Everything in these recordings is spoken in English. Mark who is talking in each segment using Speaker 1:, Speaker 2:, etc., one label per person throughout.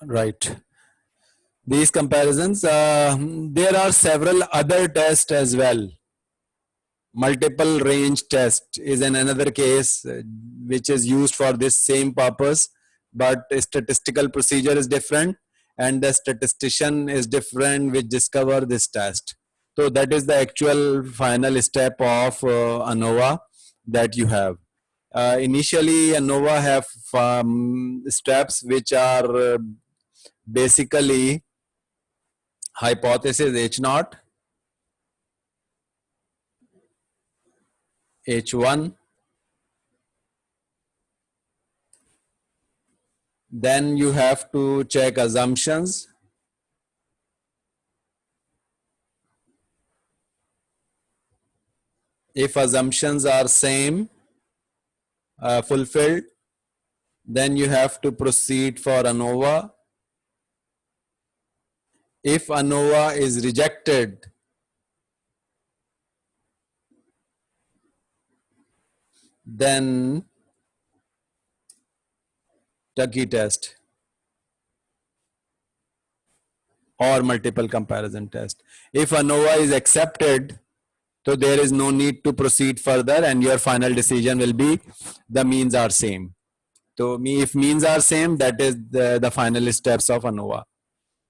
Speaker 1: Right. These comparisons, there are several other tests as well. Multiple range test is another case which is used for this same purpose, but statistical procedure is different and the statistician is different which discover this test. So that is the actual final step of ANOVA that you have. Initially, ANOVA have steps which are basically hypothesis H0, H1, then you have to check assumptions. If assumptions are same, fulfilled, then you have to proceed for ANOVA. If ANOVA is rejected, then Tukey test or multiple comparison test. If ANOVA is accepted, so there is no need to proceed further and your final decision will be the means are same. So if means are same, that is the final steps of ANOVA.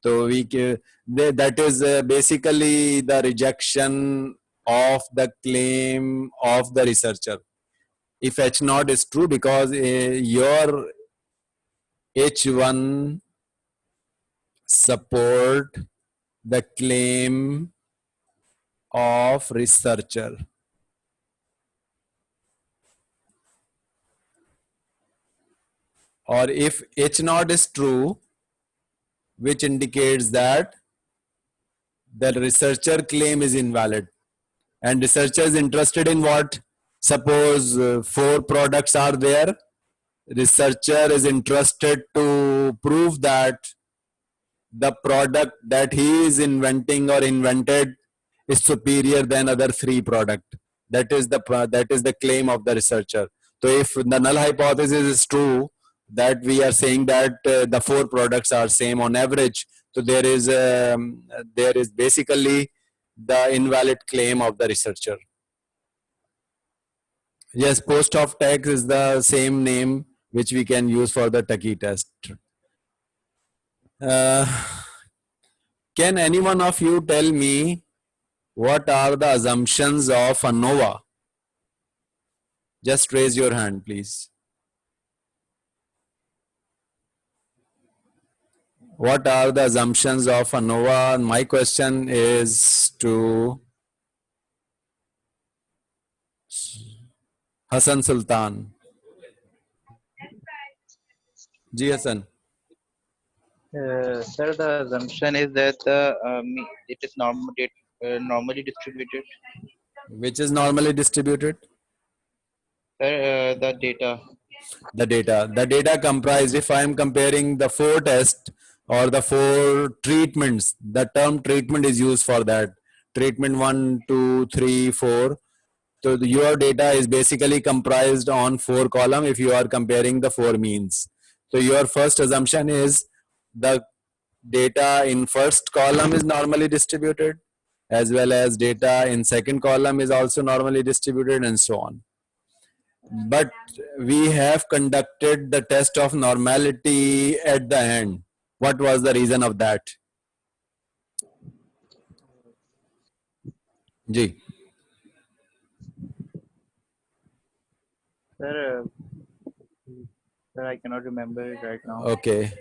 Speaker 1: So that is basically the rejection of the claim of the researcher. If H0 is true, because your H1 support the claim of researcher. Or if H0 is true, which indicates that the researcher claim is invalid. And researcher is interested in what? Suppose 4 products are there. Researcher is interested to prove that the product that he is inventing or invented is superior than other 3 products. That is the claim of the researcher. So if the null hypothesis is true, that we are saying that the 4 products are same on average, so there is basically the invalid claim of the researcher. Yes, post-hoc test is the same name which we can use for the Tukey test. Can any one of you tell me what are the assumptions of ANOVA? Just raise your hand, please. What are the assumptions of ANOVA? My question is to Hassan Sultan. Ji Hassan.
Speaker 2: Sir, the assumption is that it is normally distributed.
Speaker 1: Which is normally distributed?
Speaker 2: Sir, the data.
Speaker 1: The data comprised, if I am comparing the 4 tests or the 4 treatments, the term treatment is used for that. Treatment 1, 2, 3, 4. So your data is basically comprised on 4 columns if you are comparing the 4 means. So your first assumption is the data in first column is normally distributed, as well as data in second column is also normally distributed, and so on. But we have conducted the test of normality at the end. What was the reason of that? Ji.
Speaker 2: Sir, I cannot remember it right now.
Speaker 1: Okay.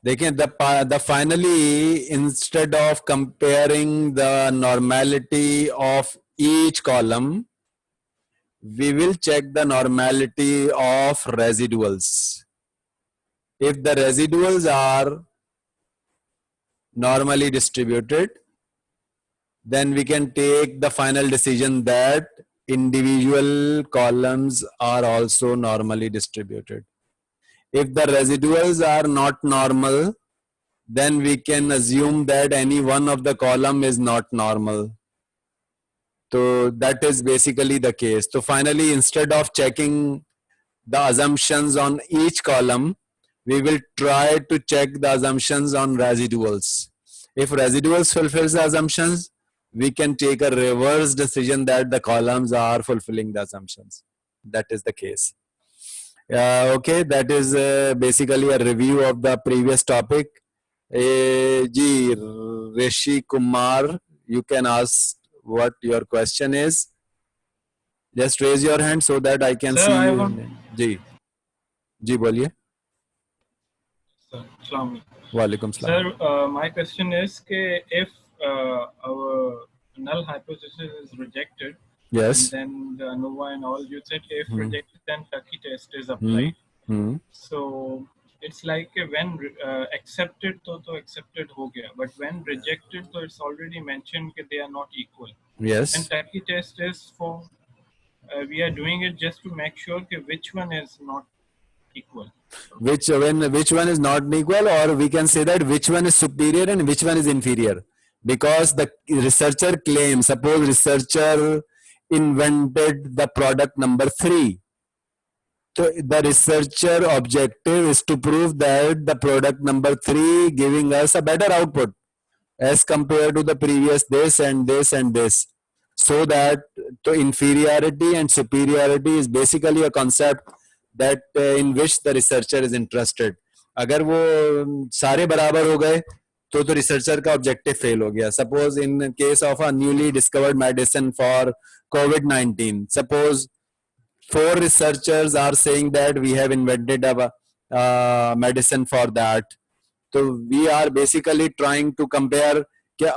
Speaker 1: The finally, instead of comparing the normality of each column, we will check the normality of residuals. If the residuals are normally distributed, then we can take the final decision that individual columns are also normally distributed. If the residuals are not normal, then we can assume that any one of the column is not normal. So that is basically the case. So finally, instead of checking the assumptions on each column, we will try to check the assumptions on residuals. If residuals fulfills the assumptions, we can take a reverse decision that the columns are fulfilling the assumptions. That is the case. Okay, that is basically a review of the previous topic. Ji, Rishi Kumar, you can ask what your question is. Just raise your hand so that I can
Speaker 3: Sir,
Speaker 1: see
Speaker 3: I
Speaker 1: you.
Speaker 3: want-
Speaker 1: जी बोलिए.
Speaker 3: Sir, Assalamu alaikum.
Speaker 1: वालेकुम सलाम.
Speaker 3: Sir, my question is if our null hypothesis is rejected,
Speaker 1: Yes.
Speaker 3: and then the ANOVA and all you said if rejected, then Tucky test is
Speaker 1: Hmm.
Speaker 3: applied.
Speaker 1: Hmm.
Speaker 3: So it's like when accepted, to accepted ho gaya, but when rejected, so it's already mentioned that they are not equal.
Speaker 1: Yes.
Speaker 3: And Tucky test is for we are doing it just to make sure that which one is not equal.
Speaker 1: Which one is not equal, or we can say that which one is superior and which one is inferior, because the researcher claims, suppose researcher invented the product number 3. So the researcher objective is to prove that the product number 3 giving us a better output as compared to the previous this and this and this. So that the inferiority and superiority is basically a concept that in which the researcher is interested. अगर वो सारे बराबर हो गए तो researcher का objective fail हो गया. Suppose in case of a newly discovered medicine for COVID-19, suppose 4 researchers are saying that we have invented a medicine for that. So we are basically trying to compare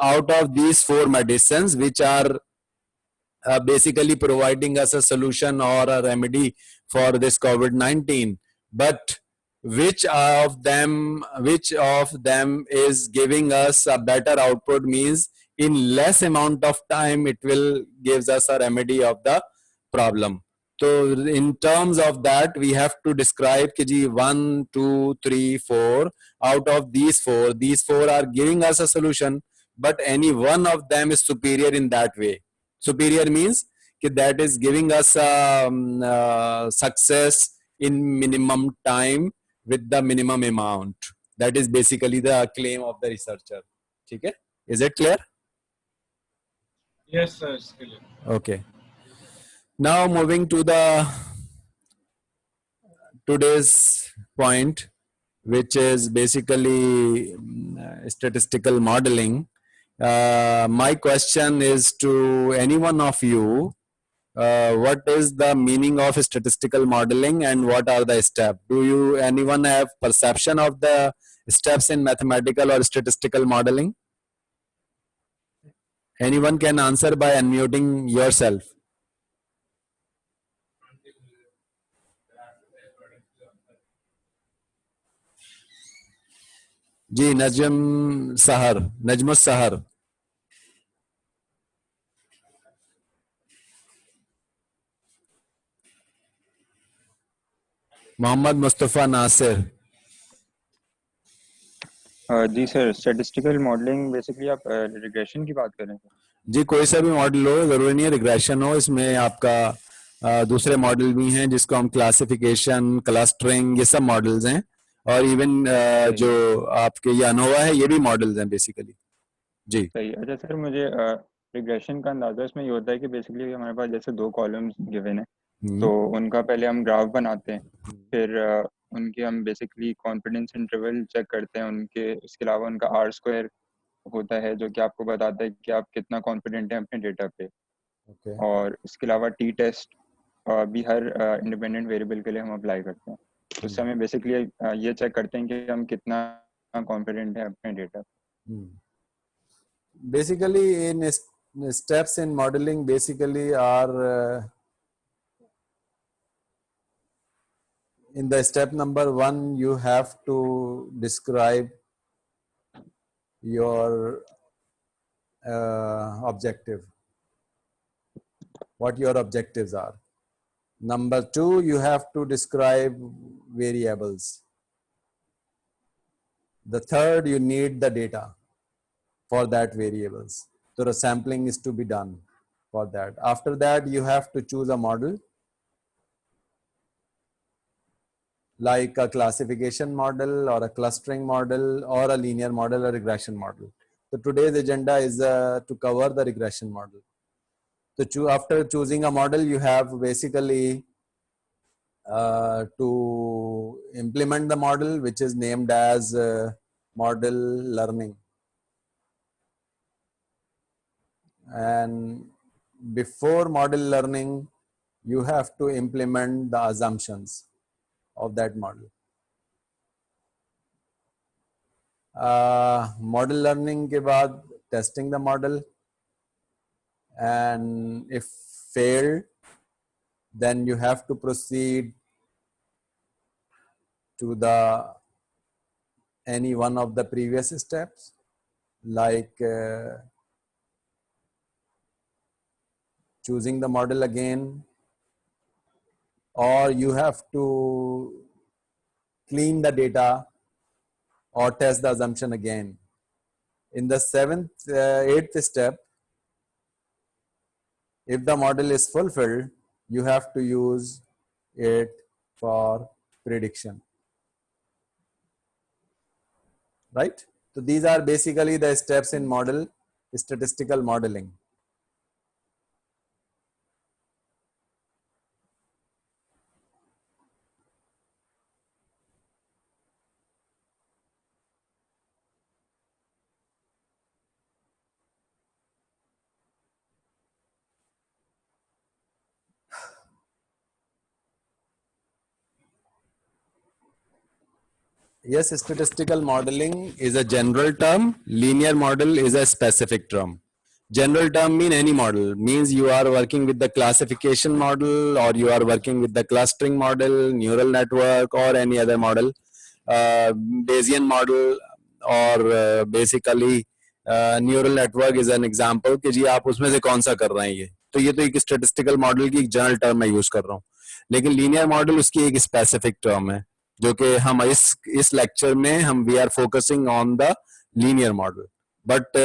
Speaker 1: out of these 4 medicines which are basically providing us a solution or a remedy for this COVID-19, but which of them is giving us a better output, means in less amount of time it will gives us a remedy of the problem. So in terms of that, we have to describe कि जी 1, 2, 3, 4 out of these 4 are giving us a solution, but any one of them is superior in that way. Superior means that is giving us success in minimum time with the minimum amount. That is basically the claim of the researcher. Okay? Is it clear?
Speaker 3: Yes, sir. It's clear.
Speaker 1: Okay. Now moving to the today's point, which is basically statistical modeling. My question is to any one of you, what is the meaning of statistical modeling and what are the steps? Do you anyone have perception of the steps in mathematical or statistical modeling? Anyone can answer by unmuting yourself. जी नजमुस सहर. मोहम्मद मुस्तफ़ा नासिर.
Speaker 4: जी sir, statistical modelling basically आप regression की बात कर रहे हैं?
Speaker 1: जी कोई सा भी मॉडल हो, जरूरी नहीं है रिग्रेशन हो. इसमें आपका दूसरे मॉडल भी हैं जिसको हम क्लासिफिकेशन, क्लस्टरिंग, ये सब मॉडल्स हैं. और इवन जो आपके ये अनोवा है, ये भी मॉडल्स हैं बेसिकली. जी
Speaker 4: सही. अच्छा सर, मुझे रिग्रेशन का अंदाजा इसमें ये होता है कि बेसिकली हमारे पास जैसे 2 कॉलम्स गिवन है, तो उनका पहले हम ग्राफ बनाते हैं, फिर उनके हम बेसिकली कॉन्फिडेंस इंटरवल चेक करते हैं उनके. इसके अलावा उनका आर स्क्वायर होता है जो कि आपको बताता है कि आप कितना कॉन्फिडेंट हैं अपने डेटा पे. और इसके अलावा टी टेस्ट भी हर इंडिपेंडेंट वेरिएबल के लिए हम अप्लाई करते हैं. तो उससे हमें बेसिकली ये चेक करते हैं कि हम कितना कॉन्फिडेंट हैं अपने डेटा पे.
Speaker 1: Basically in steps in modeling basically are in the step number 1 you have to describe your objective, what your objectives are. Number 2, you have to describe variables. The third, you need the data for that variables. So the sampling is to be done for that. After that, you have to choose a model. like a classification model or a clustering model or a linear model or regression model. So today's agenda is to cover the regression model. So after choosing a model, you have basically to implement the model, which is named as model learning. And before model learning, you have to implement the assumptions of that model. Model learning के बाद testing the model, and if failed, then you have to proceed to the any one of the previous steps, like choosing the model again, or you have to clean the data or test the assumption again. In the eighth step, if the model is fulfilled, you have to use it for prediction. Right? So these are basically the steps in statistical modeling. Yes, statistical modeling is a general term. Linear model is a specific term. General term mean any model, means you are working with the classification model, or you are working with the clustering model, neural network, or any other model, Bayesian model, or basically neural network is an example कि जी आप उसमें से कौन सा कर रहे हैं ये. तो ये तो एक statistical model की एक general term मैं use कर रहा हूँ. लेकिन linear model उसकी एक specific term है, जो कि हम इस लेक्चर में हम we are focusing on the linear model, but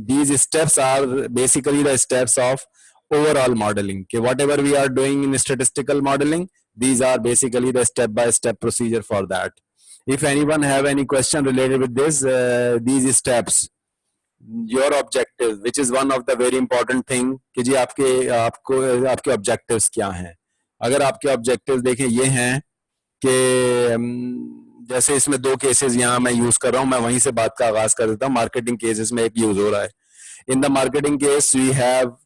Speaker 1: these steps are basically the steps of overall modelling कि whatever we are doing in statistical modelling, these are basically the step by step procedure for that. If anyone have any question related with this these steps, your objective which is one of the very important thing कि जी आपके objectives क्या हैं. अगर आपके objectives देखें ये हैं कि जैसे इसमें दो केसेस यहाँ मैं यूज कर रहा हूँ, मैं वहीं से बात का आगाज कर देता हूँ. मार्केटिंग केसेस में एक यूज हो रहा है. In the marketing case we have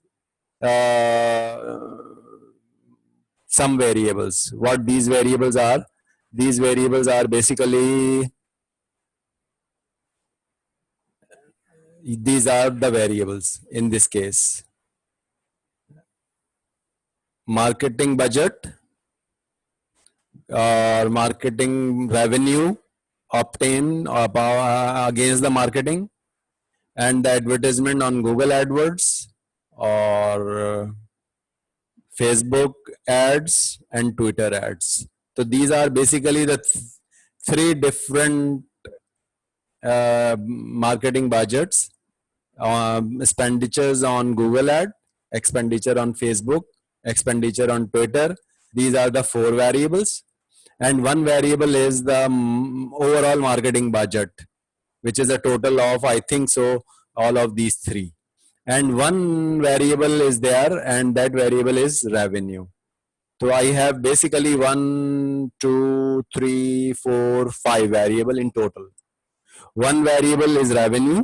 Speaker 1: some variables. What these variables are? These variables are basically, these are the variables in this case: marketing budget, or marketing revenue obtained against the marketing, and the advertisement on Google AdWords or Facebook ads and Twitter ads. So these are basically the three different marketing budgets: expenditures on Google ad, expenditure on Facebook, expenditure on Twitter. These are the four variables. And one variable is the overall marketing budget, which is a total of, I think so, all of these three. And one variable is there, and that variable is revenue. So I have basically 1, 2, 3, 4, 5 variable in total. One variable is revenue,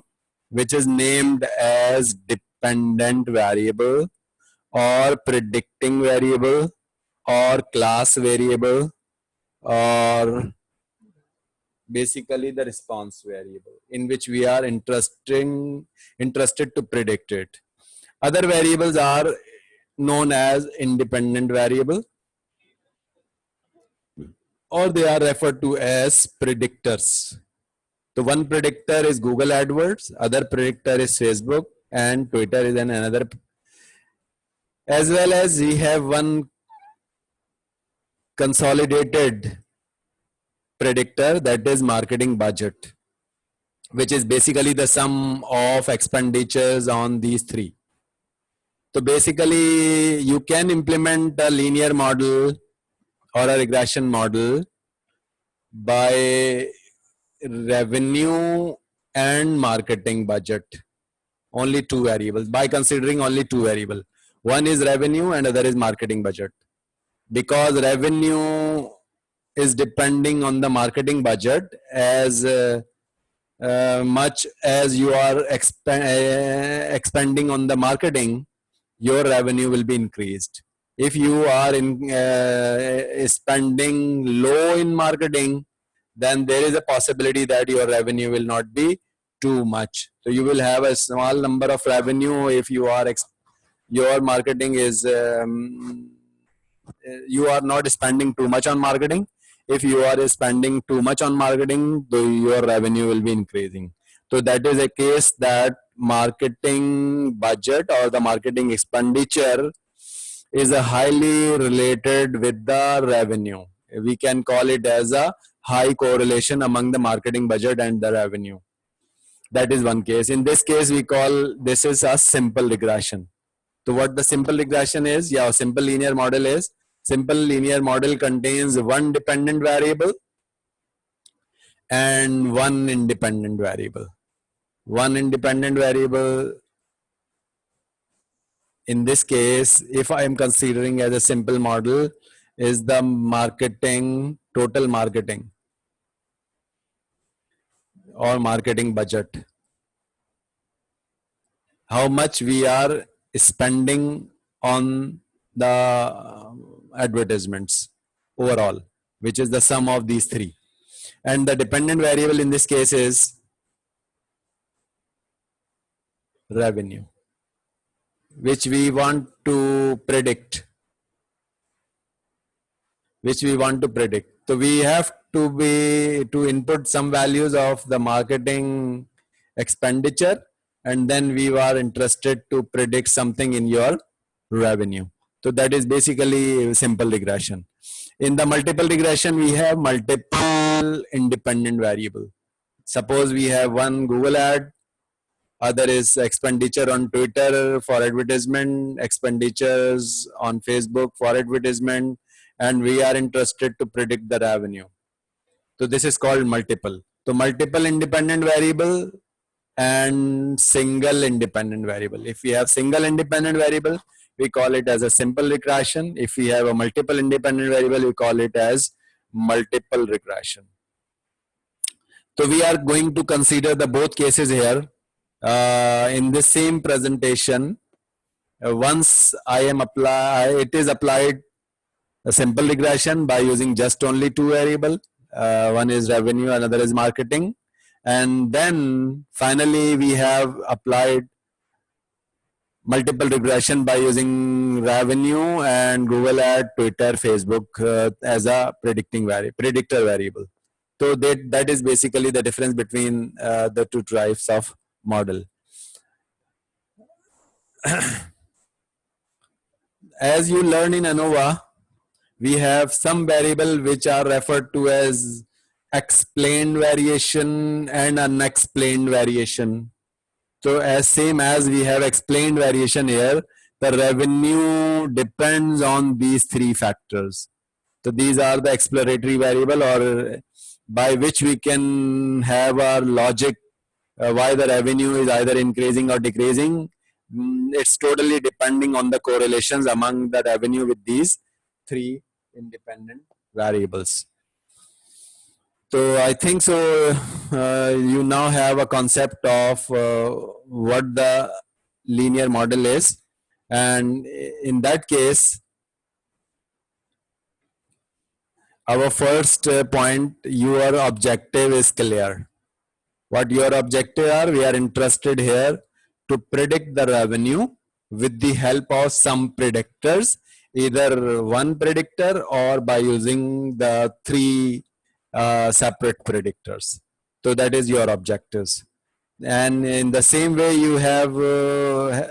Speaker 1: which is named as dependent variable, or predicting variable, or class variable, or basically the response variable, in which we are interested to predict it. Other variables are known as independent variable, or they are referred to as predictors. So one predictor is Google AdWords, other predictor is Facebook, and Twitter is another. As well as we have one consolidated predictor, that is marketing budget, which is basically the sum of expenditures on these three. So basically you can implement a linear model or a regression model by revenue and marketing budget. Only two variables, by considering only two variables. One is revenue and other is marketing budget. Because revenue is depending on the marketing budget, as much as you are expanding on the marketing, your revenue will be increased. If you are spending low in marketing, then there is a possibility that your revenue will not be too much. So you will have a small number of revenue if you are your marketing is you are not spending too much on marketing. If you are spending too much on marketing, your revenue will be increasing. So that is a case that marketing budget or the marketing expenditure is a highly related with the revenue. We can call it as a high correlation among the marketing budget and the revenue. That is one case. In this case, we call this is a simple regression. So what the simple regression is, yeah, simple linear model is, simple linear model contains one dependent variable and one independent variable. One independent variable, in this case, if I am considering as a simple model, is the marketing, total marketing or marketing budget. How much we are spending on the advertisements overall, which is the sum of these three. And the dependent variable in this case is revenue, which we want to predict. So we have to input some values of the marketing expenditure, and then we are interested to predict something in your revenue. So that is basically simple regression. In the multiple regression, we have multiple independent variable. Suppose we have one Google ad, other is expenditure on Twitter for advertisement, expenditures on Facebook for advertisement, and we are interested to predict the revenue. So this is called multiple. So multiple independent variable and single independent variable. If we have single independent variable, we call it as a simple regression. If we have a multiple independent variable, we call it as multiple regression. So we are going to consider the both cases here in the same presentation. Once it is applied a simple regression by using just only two variable. One is revenue, another is marketing. And then finally we have applied multiple regression by using revenue and Google Ad, Twitter, Facebook as a predictor variable. So that is basically the difference between the two types of model. As you learn in ANOVA, we have some variable which are referred to as explained variation and unexplained variation. So as same as we have explained variation here, the revenue depends on these three factors. So these are the exploratory variable, or by which we can have our logic why the revenue is either increasing or decreasing. It's totally depending on the correlations among the revenue with these three independent variables. So I think so you now have a concept of what the linear model is, and in that case our first point, your objective is clear. What your objective are, we are interested here to predict the revenue with the help of some predictors, either one predictor or by using the three separate predictors. So that is your objectives. And in the same way, you have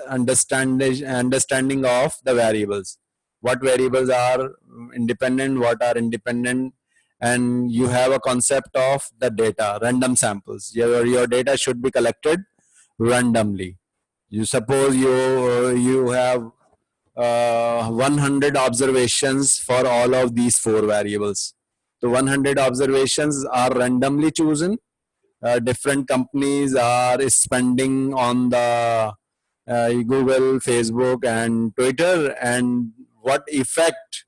Speaker 1: understanding of the variables. What variables are independent, what are independent, and you have a concept of the data, random samples. Your data should be collected randomly. You suppose you have 100 observations for all of these four variables. So 100 observations are randomly chosen. Different companies are spending on the Google, Facebook, and Twitter, and what effect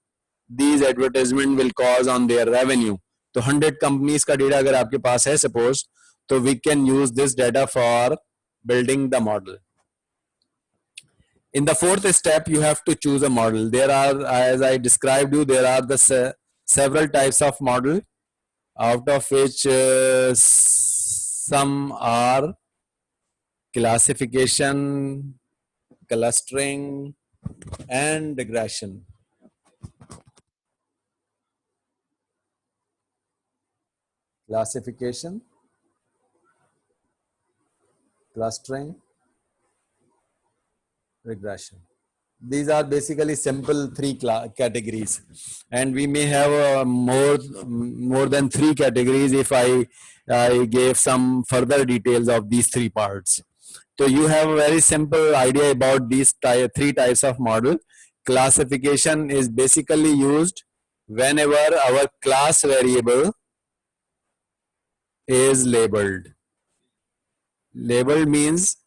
Speaker 1: these advertisement will cause on their revenue. तो 100 companies का data अगर आपके पास है suppose, तो we can use this data for building the model. In the fourth step, you have to choose a model. There are, as I described you, there are the several types of model, out of which some are classification, clustering, and regression. Classification, clustering, regression. These are basically simple three categories, and we may have more than three categories if I gave some further details of these three parts. So you have a very simple idea about these three types of model. Classification is basically used whenever our class variable is labeled. Labeled means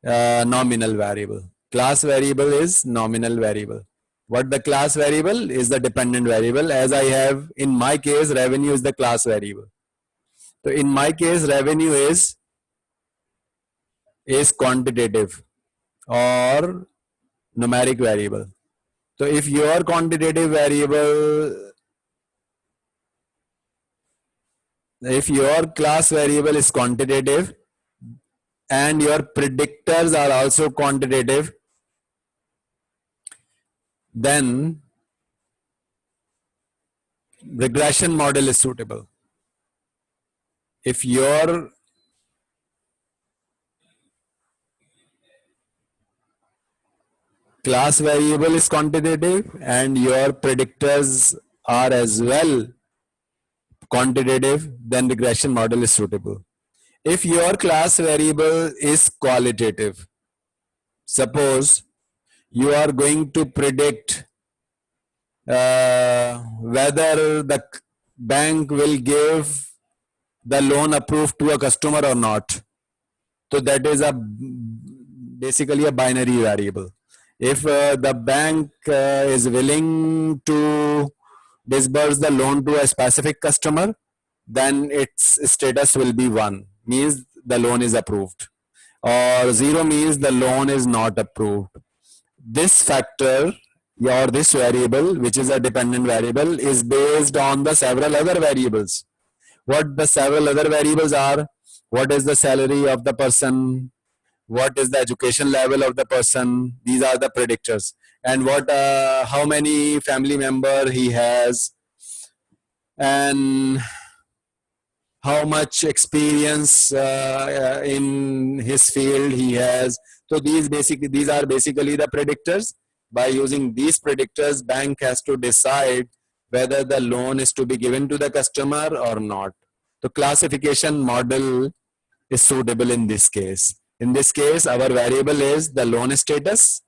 Speaker 1: nominal variable. Class variable is nominal variable. What the class variable is the dependent variable. As I have in my case, revenue is the class variable. So in my case, revenue is quantitative or numeric variable. So if your quantitative variable, if your class variable is quantitative and your predictors are also quantitative, then regression model is suitable. If your class variable is quantitative and your predictors are as well quantitative, then regression model is suitable. If your class variable is qualitative, suppose you are going to predict whether the bank will give the loan approved to a customer or not. So that is basically a binary variable. If the bank is willing to disburse the loan to a specific customer, then its status will be 1, means the loan is approved, or 0 means the loan is not approved. This factor or this variable, which is a dependent variable, is based on the several other variables. What the several other variables are: what is the salary of the person, what is the education level of the person, these are the predictors, and what how many family member he has, and how much experience in his field he has. So these are basically the predictors. By using these predictors, bank has to decide whether the loan is to be given to the customer or not. The classification model is suitable in this case. In this case, our variable is the loan status